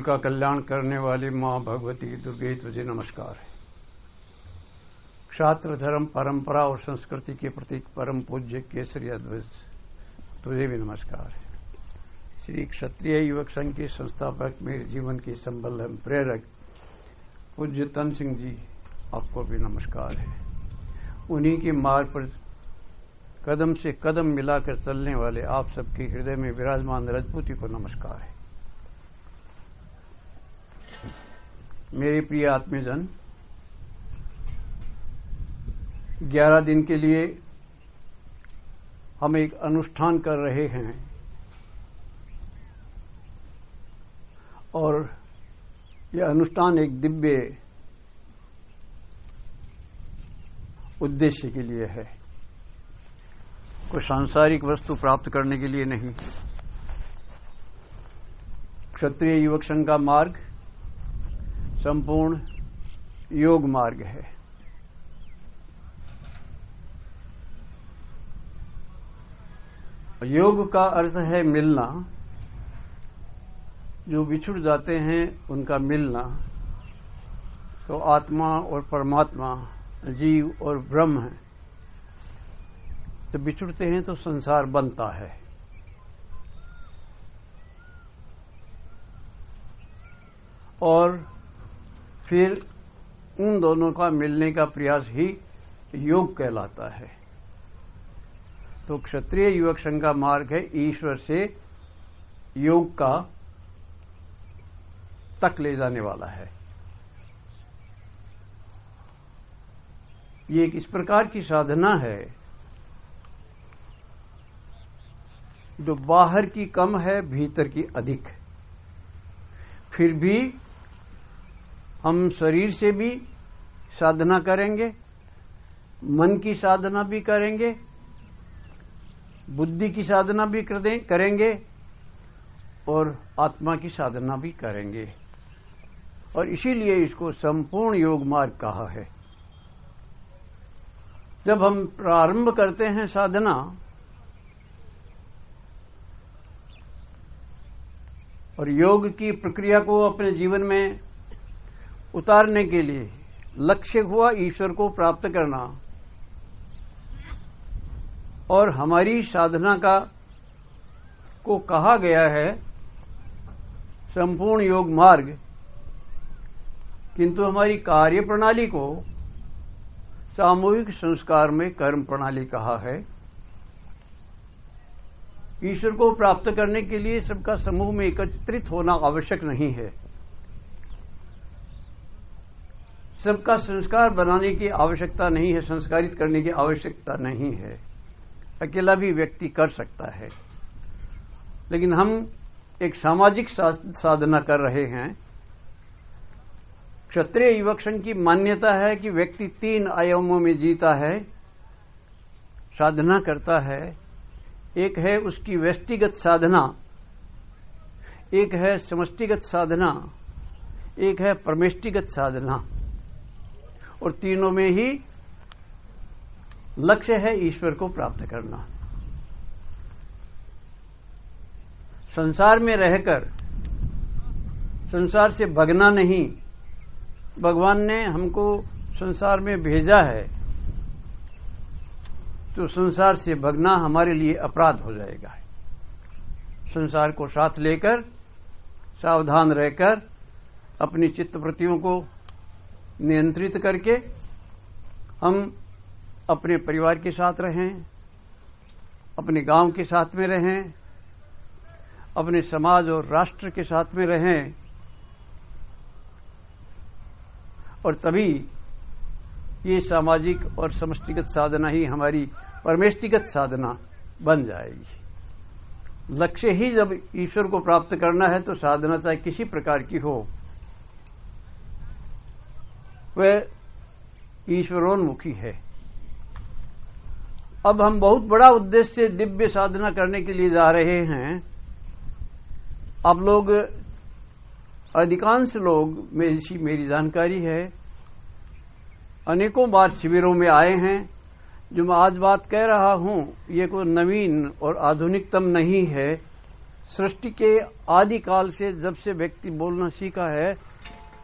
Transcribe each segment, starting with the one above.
का कल्याण करने वाली मां भगवती दुर्गे तुझे नमस्कार है। क्षात्र धर्म परंपरा और संस्कृति के प्रतीक परम पूज्य केसरी ध्वज तुझे भी नमस्कार है। श्री क्षत्रिय युवक संघ के संस्थापक, मेरे जीवन के संबल एवं प्रेरक पूज्य तन सिंह जी, आपको भी नमस्कार है। उन्हीं के मार्ग पर कदम से कदम मिलाकर चलने वाले आप सबके हृदय में विराजमान रजपूती को नमस्कार है। मेरे प्रिय आत्मीयजन, 11 दिन के लिए हम एक अनुष्ठान कर रहे हैं और यह अनुष्ठान एक दिव्य उद्देश्य के लिए है, कोई सांसारिक वस्तु प्राप्त करने के लिए नहीं। क्षत्रिय युवक संघ का मार्ग संपूर्ण योग मार्ग है। योग का अर्थ है मिलना। जो बिछुड़ जाते हैं उनका मिलना। तो आत्मा और परमात्मा, जीव और ब्रह्म है, जब बिछुड़ते हैं तो संसार बनता है। और फिर उन दोनों का मिलने का प्रयास ही योग कहलाता है। तो क्षत्रिय युवक संघ का मार्ग है ईश्वर से योग का तक ले जाने वाला है। ये एक इस प्रकार की साधना है जो बाहर की कम है, भीतर की अधिक। फिर भी हम शरीर से भी साधना करेंगे, मन की साधना भी करेंगे, बुद्धि की साधना भी करेंगे और आत्मा की साधना भी करेंगे। और इसीलिए इसको संपूर्ण योग मार्ग कहा है। जब हम प्रारंभ करते हैं साधना, और योग की प्रक्रिया को अपने जीवन में उतारने के लिए लक्ष्य हुआ ईश्वर को प्राप्त करना, और हमारी साधना को कहा गया है संपूर्ण योग मार्ग, किंतु हमारी कार्य प्रणाली को सामूहिक संस्कार में कर्म प्रणाली कहा है। ईश्वर को प्राप्त करने के लिए सबका समूह में एकत्रित होना आवश्यक नहीं है। सबका संस्कार बनाने की आवश्यकता नहीं है, संस्कारित करने की आवश्यकता नहीं है। अकेला भी व्यक्ति कर सकता है। लेकिन हम एक सामाजिक साधना कर रहे हैं। क्षत्रिय युवक संघ की मान्यता है कि व्यक्ति 3 आयामों में जीता है, साधना करता है। एक है उसकी व्यष्टिगत साधना, एक है समष्टिगत साधना, एक है परमेष्टिगत साधना, और तीनों में ही लक्ष्य है ईश्वर को प्राप्त करना। संसार में रहकर संसार से भगना नहीं। भगवान ने हमको संसार में भेजा है, तो संसार से भगना हमारे लिए अपराध हो जाएगा। संसार को साथ लेकर सावधान रहकर अपनी चित्तवृत्तियों को नियंत्रित करके हम अपने परिवार के साथ रहें, अपने गांव के साथ में रहें, अपने समाज और राष्ट्र के साथ में रहें, और तभी ये सामाजिक और समष्टिगत साधना ही हमारी परमेष्टिगत साधना बन जाएगी। लक्ष्य ही जब ईश्वर को प्राप्त करना है तो साधना चाहे किसी प्रकार की हो, वह ईश्वरोन्मुखी है। अब हम बहुत बड़ा उद्देश्य से दिव्य साधना करने के लिए जा रहे हैं। आप लोग, अधिकांश लोग, मेरी जानकारी है, अनेकों बार शिविरों में आए हैं। जो मैं आज बात कह रहा हूं ये कोई नवीन और आधुनिकतम नहीं है। सृष्टि के आदि काल से जब से व्यक्ति बोलना सीखा है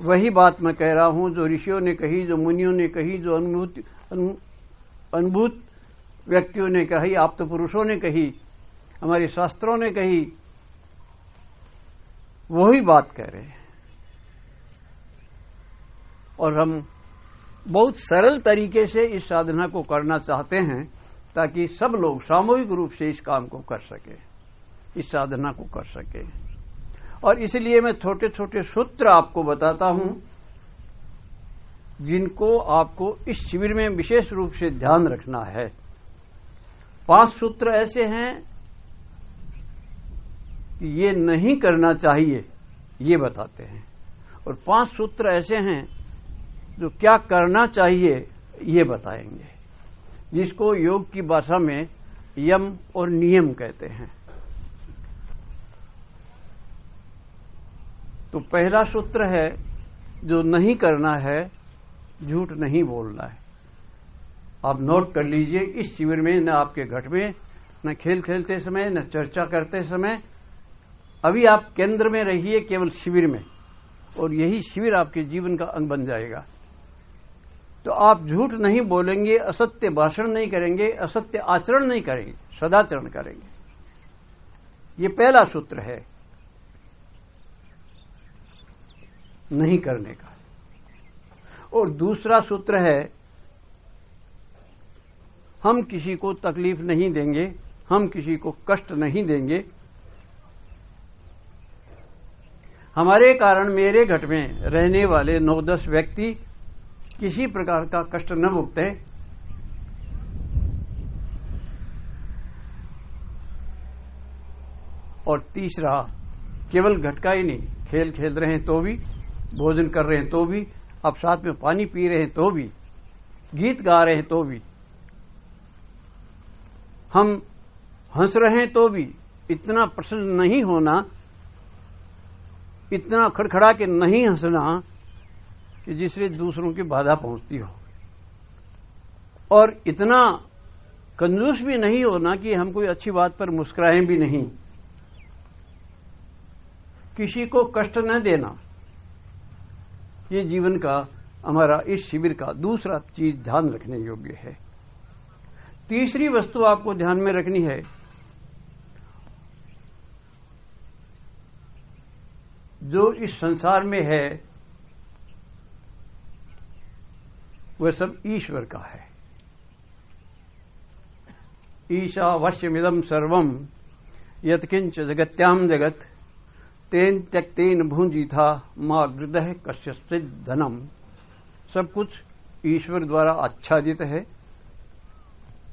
वही बात मैं कह रहा हूं, जो ऋषियों ने कही, जो मुनियों ने कही, जो अनुभूत व्यक्तियों ने कही, आप तो पुरुषों ने कही, हमारे शास्त्रों ने कही, वही बात कह रहे हैं। और हम बहुत सरल तरीके से इस साधना को करना चाहते हैं ताकि सब लोग सामूहिक रूप से इस काम को कर सके, इस साधना को कर सके। और इसलिए मैं छोटे छोटे सूत्र आपको बताता हूं जिनको आपको इस शिविर में विशेष रूप से ध्यान रखना है। 5 सूत्र ऐसे हैं कि ये नहीं करना चाहिए, ये बताते हैं, और 5 सूत्र ऐसे हैं जो क्या करना चाहिए ये बताएंगे, जिसको योग की भाषा में यम और नियम कहते हैं। तो पहला सूत्र है जो नहीं करना है, झूठ नहीं बोलना है। आप नोट कर लीजिए, इस शिविर में न आपके घर में, न खेल खेलते समय, न चर्चा करते समय, अभी आप केंद्र में रहिए, केवल शिविर में, और यही शिविर आपके जीवन का अंग बन जाएगा। तो आप झूठ नहीं बोलेंगे, असत्य भाषण नहीं करेंगे, असत्य आचरण नहीं करेंगे, सदाचरण करेंगे। ये पहला सूत्र है नहीं करने का। और दूसरा सूत्र है हम किसी को तकलीफ नहीं देंगे, हम किसी को कष्ट नहीं देंगे। हमारे कारण मेरे घर में रहने वाले 9-10 व्यक्ति किसी प्रकार का कष्ट न भुगते। और तीसरा, केवल घटका ही नहीं, खेल खेल रहे हैं तो भी, भोजन कर रहे हैं तो भी, आप साथ में पानी पी रहे हैं तो भी, गीत गा रहे हैं तो भी, हम हंस रहे हैं तो भी, इतना प्रसन्न नहीं होना, इतना खड़खड़ा के नहीं हंसना कि जिससे दूसरों की बाधा पहुंचती हो, और इतना कंजूस भी नहीं होना कि हम कोई अच्छी बात पर मुस्कुराएं भी नहीं। किसी को कष्ट न देना, ये जीवन का, हमारा इस शिविर का दूसरा चीज ध्यान रखने योग्य है। तीसरी वस्तु आपको ध्यान में रखनी है, जो इस संसार में है वह सब ईश्वर का है। ईशावास्यमिदं सर्वं यत्किंच जगत्याम जगत तेन त्यक्तेन भुंजीथा मां गृदः कस्यचित् धनम। सब कुछ ईश्वर द्वारा आच्छादित है।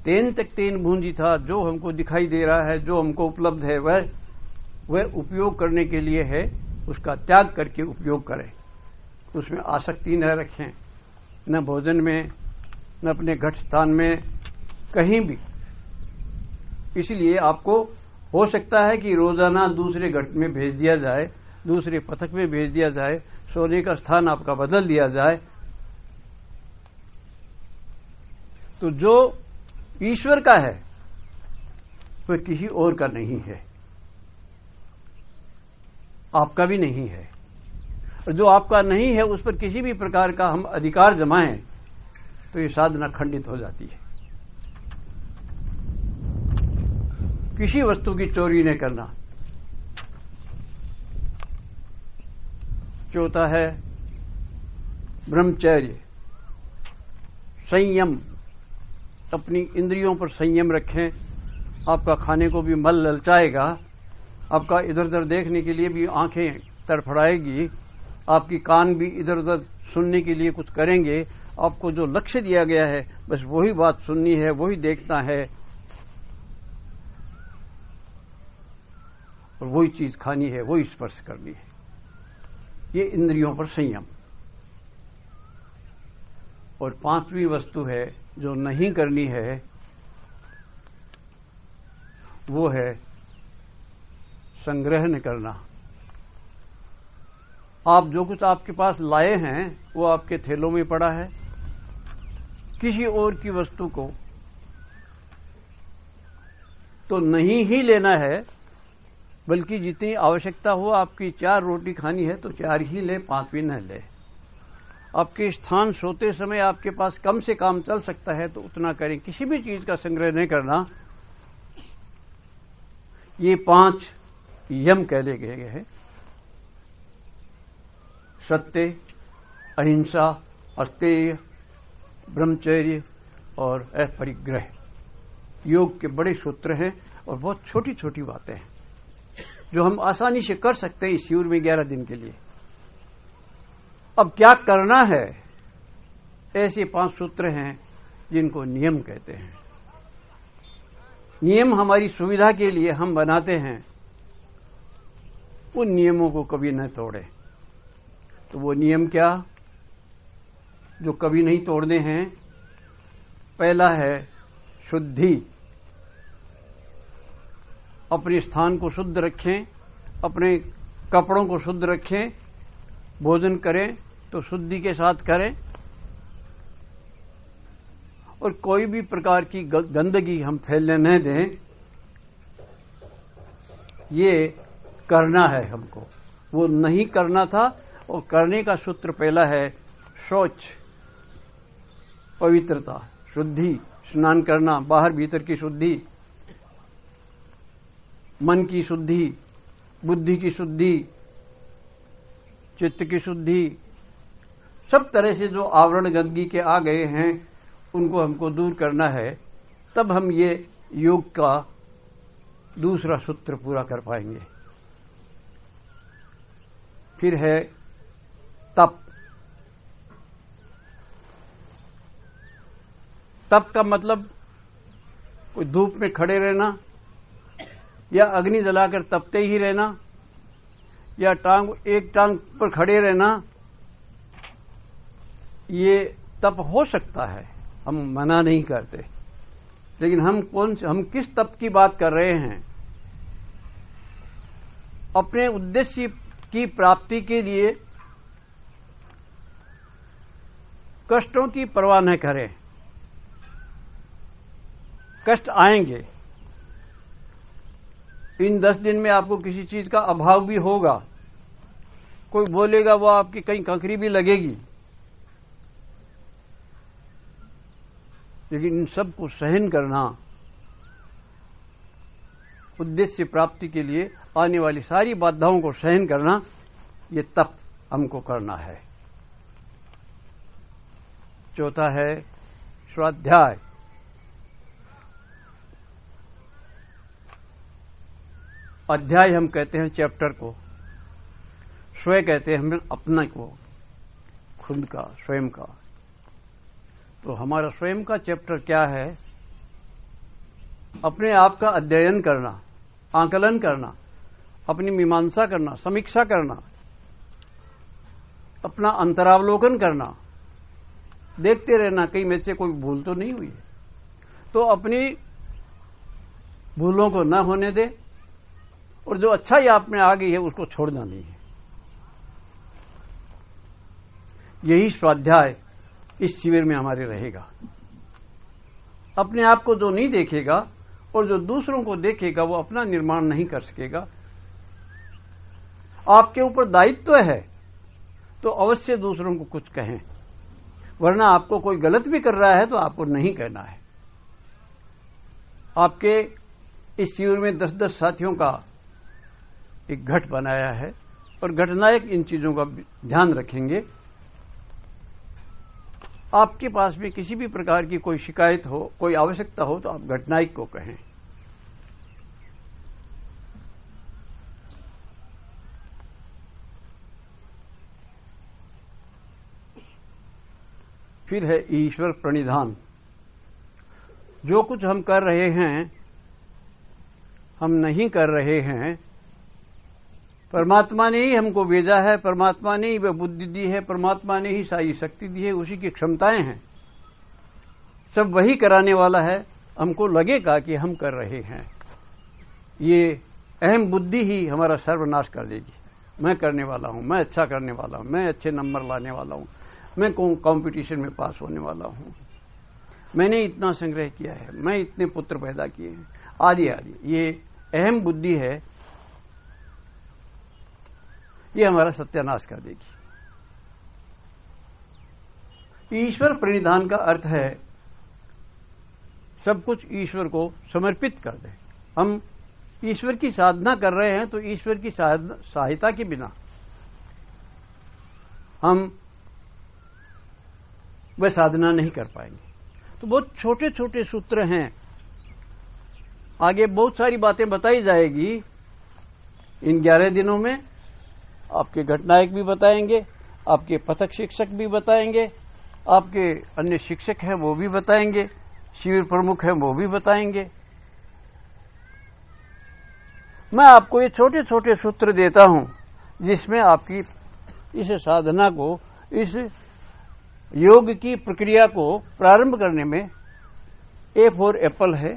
तेन त्यक्तेन भुंजीथा, जो हमको दिखाई दे रहा है, जो हमको उपलब्ध है, वह उपयोग करने के लिए है, उसका त्याग करके उपयोग करें, उसमें आसक्ति न रखें, न भोजन में, न अपने घट स्थान में, कहीं भी। इसलिए आपको हो सकता है कि रोजाना दूसरे घट में भेज दिया जाए, दूसरे पथक में भेज दिया जाए, सोने का स्थान आपका बदल दिया जाए। तो जो ईश्वर का है वह किसी और का नहीं है, आपका भी नहीं है। और जो आपका नहीं है उस पर किसी भी प्रकार का हम अधिकार जमाएं तो ये साधना खंडित हो जाती है। किसी वस्तु की चोरी नहीं करना। चौथा है ब्रह्मचर्य, संयम। अपनी इंद्रियों पर संयम रखें। आपका खाने को भी मल ललचाएगा, आपका इधर उधर देखने के लिए भी आंखें तड़फड़ाएगी, आपकी कान भी इधर उधर सुनने के लिए कुछ करेंगे। आपको जो लक्ष्य दिया गया है बस वही बात सुननी है, वही देखना है और वही चीज खानी है, वही स्पर्श करनी है। ये इंद्रियों पर संयम। और पांचवी वस्तु है जो नहीं करनी है, वो है संग्रह न करना। आप जो कुछ आपके पास लाए हैं वो आपके थैलों में पड़ा है। किसी और की वस्तु को तो नहीं ही लेना है, बल्कि जितनी आवश्यकता हो, आपकी 4 रोटी खानी है तो 4 ही ले, 5 भी न ले। आपके स्थान सोते समय आपके पास कम से काम चल सकता है तो उतना करें, किसी भी चीज का संग्रह नहीं करना। ये 5 यम कह ले गए हैं। सत्य, अहिंसा, अस्तेय, ब्रह्मचर्य और अपरिग्रह योग के बड़े सूत्र हैं और बहुत छोटी छोटी बातें हैं जो हम आसानी से कर सकते हैं इस शिविर में 11 दिन के लिए। अब क्या करना है, ऐसे 5 सूत्र हैं जिनको नियम कहते हैं। नियम हमारी सुविधा के लिए हम बनाते हैं, उन नियमों को कभी न तोड़े। तो वो नियम क्या जो कभी नहीं तोड़ने हैं? पहला है शुद्धि। अपने स्थान को शुद्ध रखें, अपने कपड़ों को शुद्ध रखें, भोजन करें तो शुद्धि के साथ करें और कोई भी प्रकार की गंदगी हम फैलने न दें। ये करना है हमको, वो नहीं करना था। और करने का सूत्र पहला है शौच, पवित्रता, शुद्धि, स्नान करना, बाहर भीतर की शुद्धि, मन की शुद्धि, बुद्धि की शुद्धि, चित्त की शुद्धि, सब तरह से जो आवरण गंदगी के आ गए हैं उनको हमको दूर करना है। तब हम ये योग का दूसरा सूत्र पूरा कर पाएंगे। फिर है तप। तप का मतलब कोई धूप में खड़े रहना या अग्नि जलाकर तपते ही रहना या एक टांग पर खड़े रहना, ये तप हो सकता है, हम मना नहीं करते। लेकिन हम किस तप की बात कर रहे हैं? अपने उद्देश्य की प्राप्ति के लिए कष्टों की परवाह न करें। कष्ट आएंगे, इन 10 दिन में आपको किसी चीज का अभाव भी होगा। कोई बोलेगा, वो आपकी कहीं कंकरी भी लगेगी, लेकिन इन सब को सहन करना, उद्देश्य प्राप्ति के लिए आने वाली सारी बाधाओं को सहन करना, ये तप हमको करना है। चौथा है स्वाध्याय। अध्याय हम कहते हैं चैप्टर को, स्वयं कहते हैं हम अपना को, खुद का, स्वयं का। तो हमारा स्वयं का चैप्टर क्या है? अपने आप का अध्ययन करना, आकलन करना, अपनी मीमांसा करना, समीक्षा करना, अपना अंतरावलोकन करना, देखते रहना कहीं में से कोई भूल तो नहीं हुई है। तो अपनी भूलों को न होने दे और जो अच्छाई आप में आ गई है उसको छोड़ना नहीं है। यही स्वाध्याय इस शिविर में हमारे रहेगा। अपने आप को जो नहीं देखेगा और जो दूसरों को देखेगा वो अपना निर्माण नहीं कर सकेगा। आपके ऊपर दायित्व है तो अवश्य दूसरों को कुछ कहें, वरना आपको कोई गलत भी कर रहा है तो आपको नहीं कहना है। आपके इस शिविर में 10-10 साथियों का एक घट बनाया है और घटनायक इन चीजों का ध्यान रखेंगे। आपके पास में किसी भी प्रकार की कोई शिकायत हो, कोई आवश्यकता हो तो आप घटनायक को कहें। फिर है ईश्वर प्रणिधान। जो कुछ हम कर रहे हैं, हम नहीं कर रहे हैं, परमात्मा ने ही हमको भेजा है, परमात्मा ने ही वह बुद्धि दी है, परमात्मा ने ही सारी शक्ति दी है, उसी की क्षमताएं हैं, सब वही कराने वाला है। हमको लगेगा कि हम कर रहे हैं, ये अहम बुद्धि ही हमारा सर्वनाश कर देगी। मैं करने वाला हूं, मैं अच्छा करने वाला हूं, मैं अच्छे नंबर लाने वाला हूं, मैं कंपटीशन में पास होने वाला हूं, मैंने इतना संग्रह किया है, मैं इतने पुत्र पैदा किए हैं, आदि आदि। ये अहम बुद्धि है ये हमारा सत्यानाश कर देगी। ईश्वर प्रणिधान का अर्थ है सब कुछ ईश्वर को समर्पित कर दे। हम ईश्वर की साधना कर रहे हैं तो ईश्वर की सहायता के बिना हम वह साधना नहीं कर पाएंगे। तो बहुत छोटे छोटे सूत्र हैं, आगे बहुत सारी बातें बताई जाएगी इन 11 दिनों में। आपके घटनायक भी बताएंगे, आपके पथक शिक्षक भी बताएंगे, आपके अन्य शिक्षक हैं वो भी बताएंगे, शिविर प्रमुख हैं वो भी बताएंगे। मैं आपको ये छोटे छोटे सूत्र देता हूं जिसमें आपकी इस साधना को, इस योग की प्रक्रिया को प्रारंभ करने में ए फॉर एप्पल है,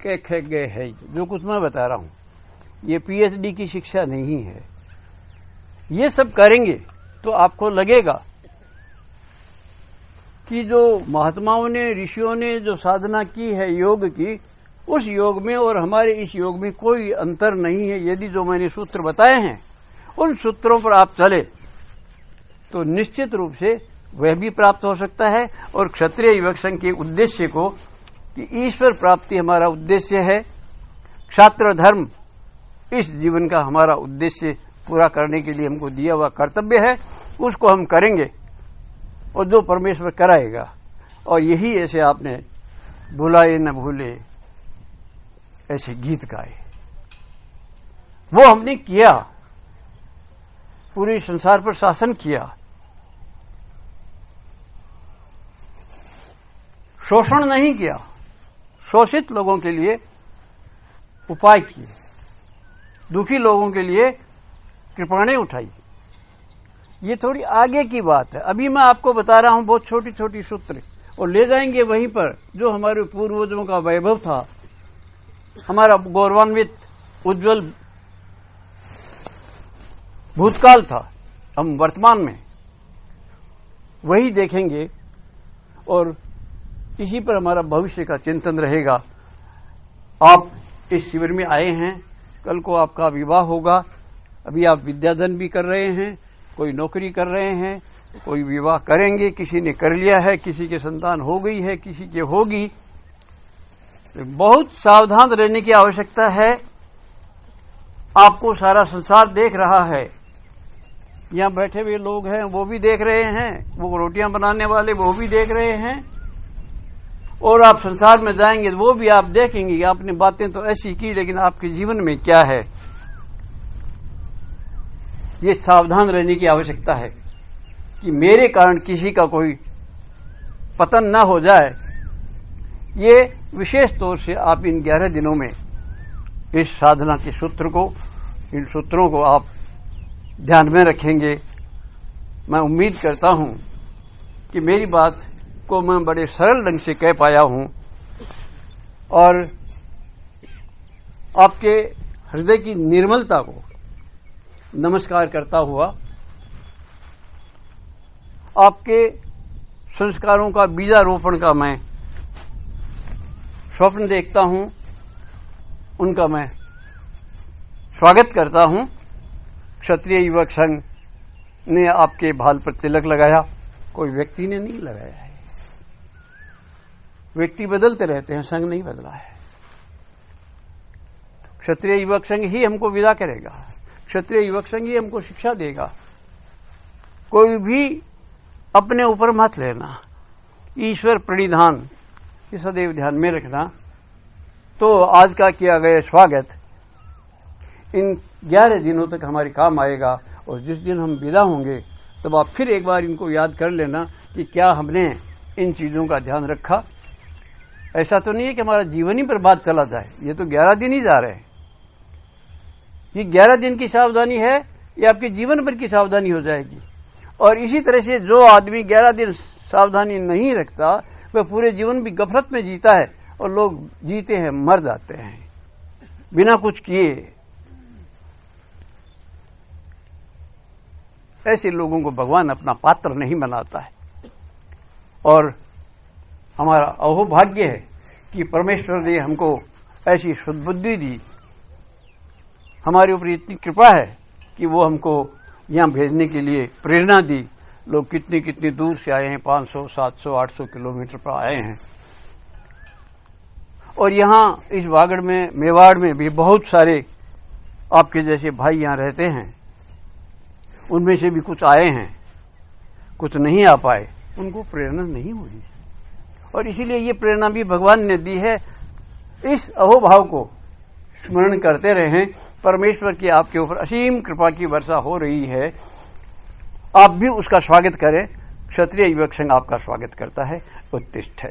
क ख ग है। जो कुछ मैं बता रहा हूं ये पीएचडी की शिक्षा नहीं है। ये सब करेंगे तो आपको लगेगा कि जो महात्माओं ने, ऋषियों ने जो साधना की है योग की, उस योग में और हमारे इस योग में कोई अंतर नहीं है। यदि जो मैंने सूत्र बताए हैं उन सूत्रों पर आप चले तो निश्चित रूप से वह भी प्राप्त हो सकता है। और क्षत्रिय युवक संघ के उद्देश्य को, कि ईश्वर प्राप्ति हमारा उद्देश्य है, क्षात्र धर्म इस जीवन का हमारा उद्देश्य पूरा करने के लिए हमको दिया हुआ कर्तव्य है, उसको हम करेंगे और जो परमेश्वर कराएगा। और यही ऐसे आपने भुलाए न भूले ऐसे गीत गाए, वो हमने किया, पूरे संसार पर शासन किया, शोषण नहीं किया, शोषित लोगों के लिए उपाय किए, दुखी लोगों के लिए कृपाणें उठाई। ये थोड़ी आगे की बात है। अभी मैं आपको बता रहा हूं बहुत छोटी छोटी सूत्र, और ले जाएंगे वहीं पर जो हमारे पूर्वजों का वैभव था, हमारा गौरवान्वित उज्जवल भूतकाल था, हम वर्तमान में वही देखेंगे और इसी पर हमारा भविष्य का चिंतन रहेगा। आप इस शिविर में आए हैं, कल को आपका विवाह होगा, अभी आप विद्याधन भी कर रहे हैं, कोई नौकरी कर रहे हैं, कोई विवाह करेंगे, किसी ने कर लिया है, किसी के संतान हो गई है, किसी के होगी। बहुत सावधान रहने की आवश्यकता है। आपको सारा संसार देख रहा है, यहाँ बैठे हुए लोग हैं वो भी देख रहे हैं, वो रोटियां बनाने वाले वो भी देख रहे हैं, और आप संसार में जाएंगे तो वो भी आप देखेंगे कि आपने बातें तो ऐसी की लेकिन आपके जीवन में क्या है। ये सावधान रहने की आवश्यकता है कि मेरे कारण किसी का कोई पतन न हो जाए। ये विशेष तौर से आप इन 11 दिनों में इस साधना के सूत्र को, इन सूत्रों को आप ध्यान में रखेंगे। मैं उम्मीद करता हूं कि मेरी बात को मैं बड़े सरल ढंग से कह पाया हूं और आपके हृदय की निर्मलता को नमस्कार करता हुआ आपके संस्कारों का बीजारोपण का मैं स्वप्न देखता हूं, उनका मैं स्वागत करता हूं। क्षत्रिय युवक संघ ने आपके भाल पर तिलक लगाया, कोई व्यक्ति ने नहीं लगाया है। व्यक्ति बदलते रहते हैं, संघ नहीं बदला है। क्षत्रिय युवक संघ ही हमको विदा करेगा, क्षत्रिय युवक संघ ही हमको शिक्षा देगा। कोई भी अपने ऊपर मत लेना, ईश्वर प्रणिधान ये सदैव ध्यान में रखना। तो आज का किया गया स्वागत इन 11 दिनों तक हमारे काम आएगा, और जिस दिन हम विदा होंगे तब आप फिर एक बार इनको याद कर लेना कि क्या हमने इन चीजों का ध्यान रखा। ऐसा तो नहीं है कि हमारा जीवन ही बर्बाद चला जाए, ये तो 11 दिन ही जा रहे हैं। ये 11 दिन की सावधानी है, ये आपके जीवन भर की सावधानी हो जाएगी। और इसी तरह से जो आदमी 11 दिन सावधानी नहीं रखता वह पूरे जीवन भी गफलत में जीता है, और लोग जीते हैं मर जाते हैं बिना कुछ किए। ऐसे लोगों को भगवान अपना पात्र नहीं बनाता है। और हमारा अहोभाग्य है कि परमेश्वर ने हमको ऐसी सुदबुद्धि दी, हमारे ऊपर इतनी कृपा है कि वो हमको यहां भेजने के लिए प्रेरणा दी। लोग कितनी कितनी दूर से आए हैं, 500, 700, 800 किलोमीटर पर आए हैं। और यहां इस वागड़ में, मेवाड़ में भी बहुत सारे आपके जैसे भाई यहां रहते हैं। उनमें से भी कुछ आए हैं, कुछ नहीं आ पाए, उनको प्रेरणा नहीं हुई। और इसीलिए ये प्रेरणा भी भगवान ने दी है। इस अहोभाव को स्मरण करते रहें। परमेश्वर की आपके ऊपर असीम कृपा की वर्षा हो रही है, आप भी उसका स्वागत करें। क्षत्रिय युवक संघ आपका स्वागत करता है। उत्तिष्ठ है।